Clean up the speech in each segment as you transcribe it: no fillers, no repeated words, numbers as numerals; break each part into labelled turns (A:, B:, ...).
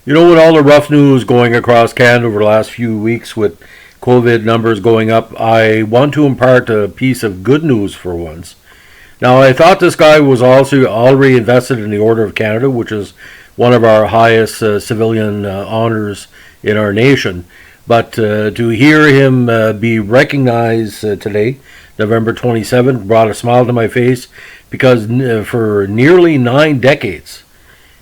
A: You know, with all the rough news going across Canada over the last few weeks with COVID numbers going up, I want to impart a piece of good news for once. Now, I thought this guy was also already invested in the Order of Canada, which is one of our highest civilian honors in our nation. But to hear him be recognized today, November 27th, brought a smile to my face because for nearly 9 decades,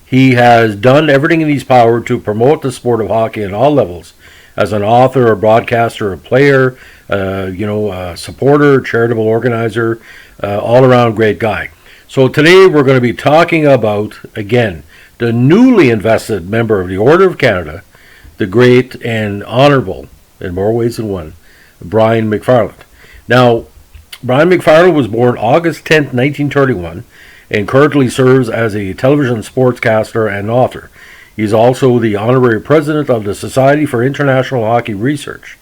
A: he has done everything in his power to promote the sport of hockey at all levels. As an author, a broadcaster, a player, a supporter, charitable organizer, all-around great guy. So today we're going to be talking about, again, the newly invested member of the Order of Canada, the great and honorable, in more ways than one, Brian McFarlane. Now, Brian McFarlane was born August 10th, 1931, and currently serves as a television sportscaster and author. He's also the honorary president of the Society for International Hockey Research.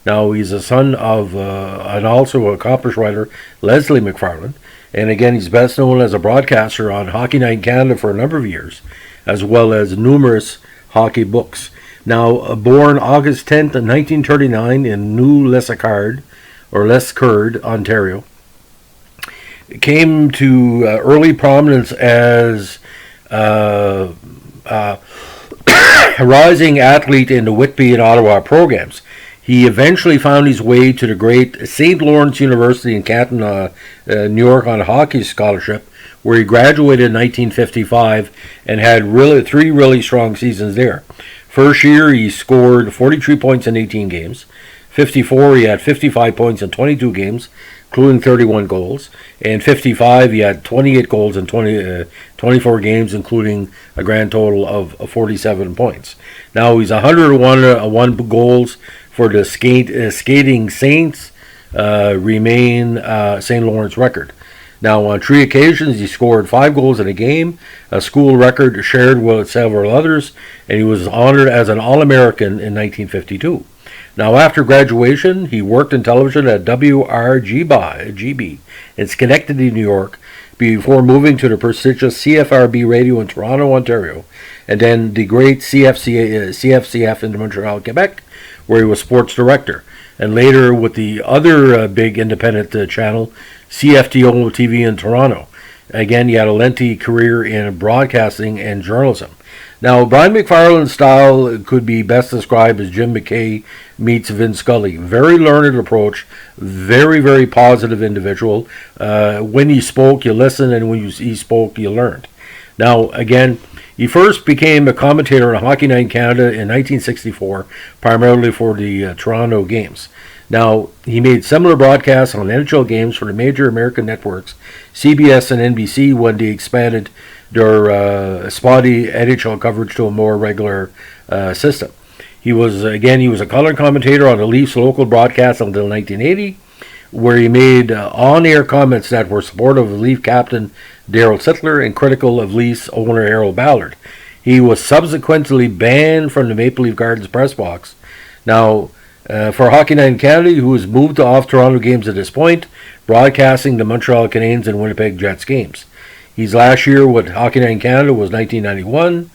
A: Now, he's a son of and also accomplished writer Leslie McFarlane, and again, he's best known as a broadcaster on Hockey Night in Canada for a number of years, as well as numerous hockey books. Now, born August 10th, 1939 in New Lescard, Ontario, came to early prominence as a rising athlete in the Whitby and Ottawa programs. He eventually found his way to the great St. Lawrence University in Canton, New York, on a hockey scholarship, where he graduated in 1955 and had three really strong seasons there. First year, he scored 43 points in 18 games. 54, he had 55 points in 22 games, including 31 goals. And 55, he had 28 goals in 24 games, including a grand total of 47 points. Now he's 101 goals for the Skating Saints, remain St. Lawrence record. Now, on 3 occasions, he scored 5 goals in a game, a school record shared with several others, and he was honored as an All-American in 1952. Now, after graduation, he worked in television at WRGB in Schenectady, New York, before moving to the prestigious CFRB radio in Toronto, Ontario, and then the great CFCF in Montreal, Quebec, where he was sports director, and later with the other big independent channel, CFTO TV in Toronto. Again, he had a lengthy career in broadcasting and journalism. Now, Brian McFarlane's style could be best described as Jim McKay meets Vince Scully. Very learned approach, very, very positive individual. When he spoke, you listened, and when he spoke, you learned. Now, again, he first became a commentator on Hockey Night in Canada in 1964, primarily for the Toronto games. Now, he made similar broadcasts on NHL games for the major American networks, CBS and NBC, when they expanded their spotty NHL coverage to a more regular system. He was a color commentator on the Leafs local broadcast until 1980, where he made on-air comments that were supportive of Leaf captain Darryl Sittler and critical of Leafs owner Errol Ballard. He was subsequently banned from the Maple Leaf Gardens press box. Now, for Hockey Night in Canada, who has moved to off-Toronto games at this point, broadcasting the Montreal Canadiens and Winnipeg Jets games. His last year with Hockey Night in Canada was 1991,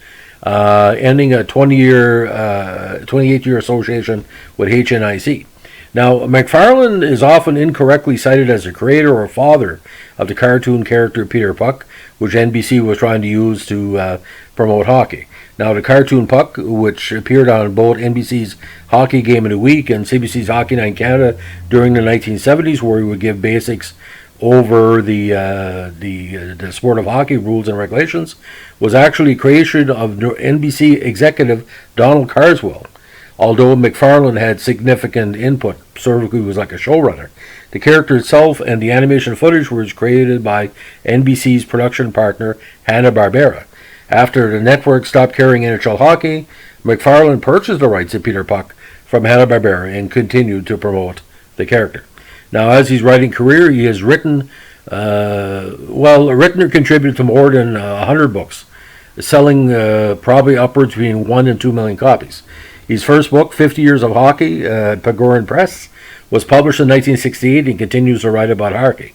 A: ending a 28-year association with HNIC. Now, McFarlane is often incorrectly cited as the creator or father of the cartoon character Peter Puck, which NBC was trying to use to promote hockey. Now, the cartoon Puck, which appeared on both NBC's Hockey Game of the Week and CBC's Hockey Night in Canada during the 1970s, where he would give basics over the sport of hockey rules and regulations, was actually creation of NBC executive Donald Carswell. Although McFarlane had significant input, sort of he was like a showrunner. The character itself and the animation footage was created by NBC's production partner Hanna-Barbera. After the network stopped carrying NHL hockey, McFarlane purchased the rights to Peter Puck from Hanna-Barbera and continued to promote the character. Now, as his writing career, he has written or contributed to more than 100 books, selling probably upwards between 1 and 2 million copies. His first book, 50 Years of Hockey, Pagoran Press, was published in 1968 and continues to write about hockey.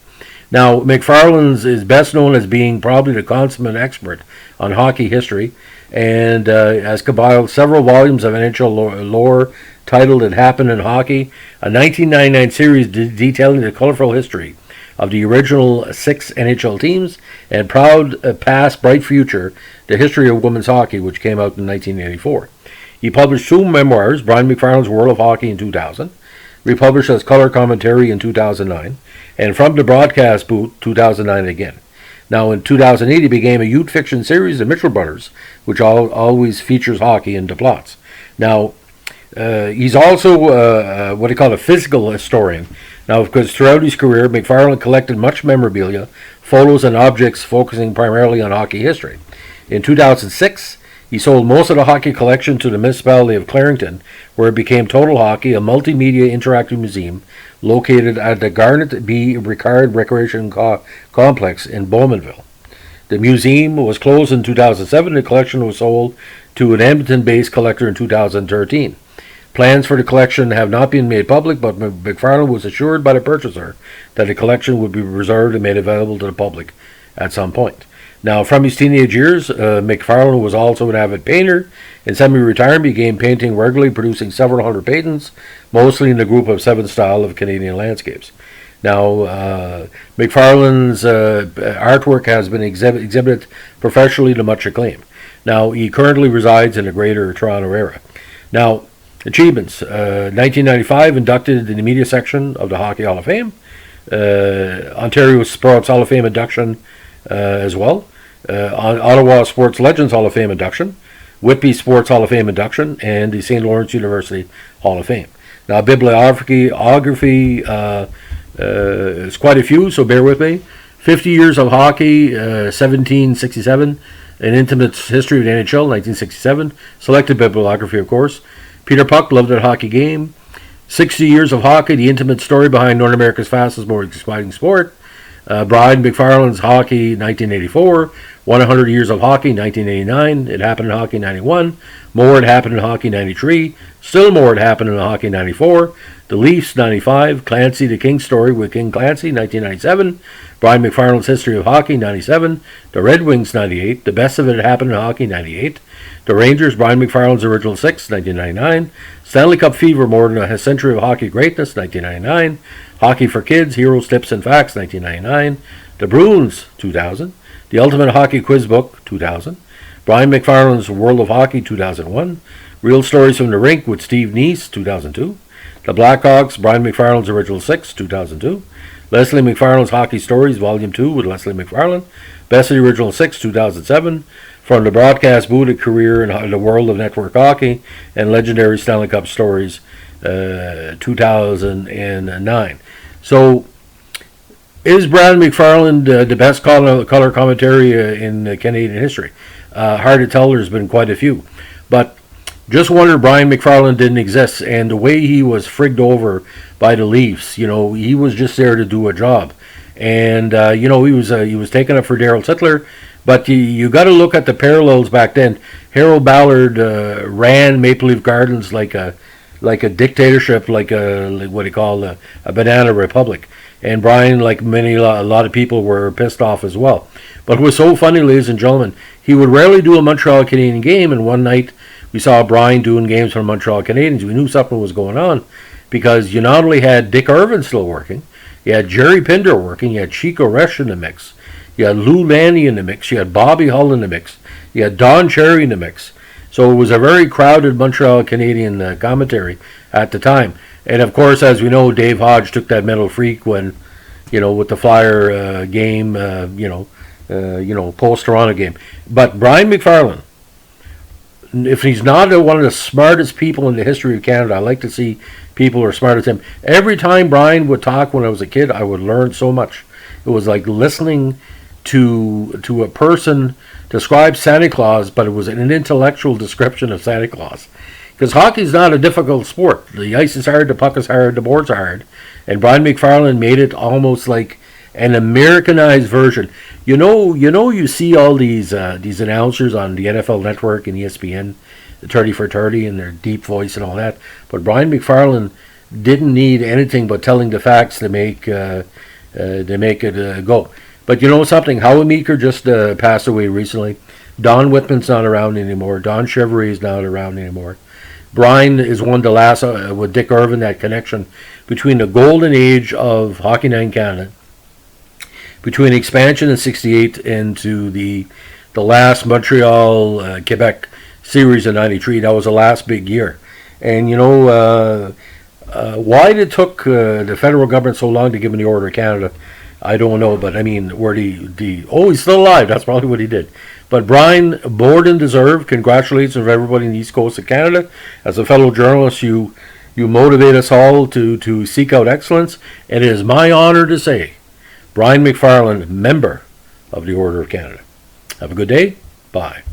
A: Now, McFarlane is best known as being probably the consummate expert on hockey history, and has compiled several volumes of NHL lore titled "It Happened in Hockey," a 1999 series detailing the colorful history of the original 6 NHL teams and proud past, bright future, the history of women's hockey, which came out in 1984. He published 2 memoirs, Brian McFarlane's World of Hockey in 2000, republished as color commentary in 2009, and From the Broadcast Booth 2009 again. Now in 2008 he began a youth fiction series, The Mitchell Brothers, which always features hockey and the plots. Now he's also what they call a physical historian. Now, because throughout his career, McFarlane collected much memorabilia, photos, and objects focusing primarily on hockey history. In 2006, he sold most of the hockey collection to the municipality of Clarington, where it became Total Hockey, a multimedia interactive museum located at the Garnet B. Ricard Recreation Complex in Bowmanville. The museum was closed in 2007. The collection was sold to an Edmonton-based collector in 2013. Plans for the collection have not been made public, but McFarlane was assured by the purchaser that the collection would be reserved and made available to the public at some point. Now, from his teenage years, McFarlane was also an avid painter. In semi-retirement, he began painting regularly, producing several hundred paintings, mostly in the Group of 7 style of Canadian landscapes. Now, McFarlane's artwork has been exhibited professionally to much acclaim. Now, he currently resides in the Greater Toronto area. Now, achievements. 1995, inducted in the media section of the Hockey Hall of Fame. Ontario Sports Hall of Fame induction as well. Ottawa Sports Legends Hall of Fame induction. Whitby Sports Hall of Fame induction. And the St. Lawrence University Hall of Fame. Now, bibliography is quite a few, so bear with me. 50 years of hockey, 1767. An intimate history of the NHL, 1967. Selected bibliography, of course. Peter Puck, Loved That Hockey Game. 60 Years of Hockey, the intimate story behind North America's fastest, most exciting sport. Brian McFarlane's Hockey, 1984. 100 Years of Hockey, 1989. It Happened in Hockey, 91. More It Happened in Hockey, 93. Still More It Happened in Hockey, 94. The Leafs, 95. Clancy, The King Story with King Clancy, 1997. Brian McFarlane's History of Hockey, 97. The Red Wings, 98. The Best of It Happened in Hockey, 98. The Rangers, Brian McFarlane's Original 6, 1999. Stanley Cup Fever, More Than a Century of Hockey Greatness, 1999. Hockey for Kids, Heroes, Tips, and Facts, 1999. The Bruins, 2000. The Ultimate Hockey Quiz Book, 2000. Brian McFarlane's World of Hockey, 2001. Real Stories from the Rink with Steve Neese, 2002. The Blackhawks, Brian McFarlane's Original 6, 2002. Leslie McFarlane's Hockey Stories, Volume 2 with Leslie McFarlane. Best of the Original 6, 2007. From the Broadcast Booth, A Career in the World of Network Hockey, and Legendary Stanley Cup Stories, 2009. So, is Brian McFarlane the best color commentary in Canadian history? Hard to tell. There's been quite a few. But just wonder Brian McFarlane didn't exist, and the way he was frigged over by the Leafs, he was just there to do a job. And, he was taking up for Daryl Sittler. But you got to look at the parallels back then. Harold Ballard ran Maple Leaf Gardens like a dictatorship, like what he called a banana republic. And Brian, like a lot of people, were pissed off as well. But it was so funny, ladies and gentlemen, he would rarely do a Montreal Canadian game. And one night we saw Brian doing games for Montreal Canadiens. We knew something was going on because you not only had Dick Irvin still working, you had Jerry Pinder working, you had Chico Resch in the mix. You had Lou Lanny in the mix. You had Bobby Hull in the mix. You had Don Cherry in the mix. So it was a very crowded Montreal Canadian commentary at the time. And of course, as we know, Dave Hodge took that mental freak when, with the Flyer game, post-Toronto game. But Brian McFarlane, if he's not one of the smartest people in the history of Canada, I like to see people who are smart as him. Every time Brian would talk when I was a kid, I would learn so much. It was like listening to a person describe Santa Claus, but it was an intellectual description of Santa Claus. Because hockey's not a difficult sport. The ice is hard, the puck is hard, the boards are hard. And Brian McFarlane made it almost like an Americanized version. You see all these announcers on the NFL Network and ESPN, the 30 for 30 and their deep voice and all that. But Brian McFarlane didn't need anything but telling the facts to make it go. But you know something? Howie Meeker just passed away recently. Don Whitman's not around anymore. Don Cheverier's not around anymore. Brian is one of the last, with Dick Irvin, that connection between the golden age of Hockey Night in Canada, between expansion in '68 into the last Montreal Quebec series in '93. That was the last big year. And why it took the federal government so long to give him the Order of Canada, I don't know. But I mean, he's still alive. That's probably what he did. But Brian, more than deserved. Congratulations to everybody in the East Coast of Canada. As a fellow journalist, you motivate us all to seek out excellence. And it is my honor to say, Brian McFarlane, member of the Order of Canada. Have a good day. Bye.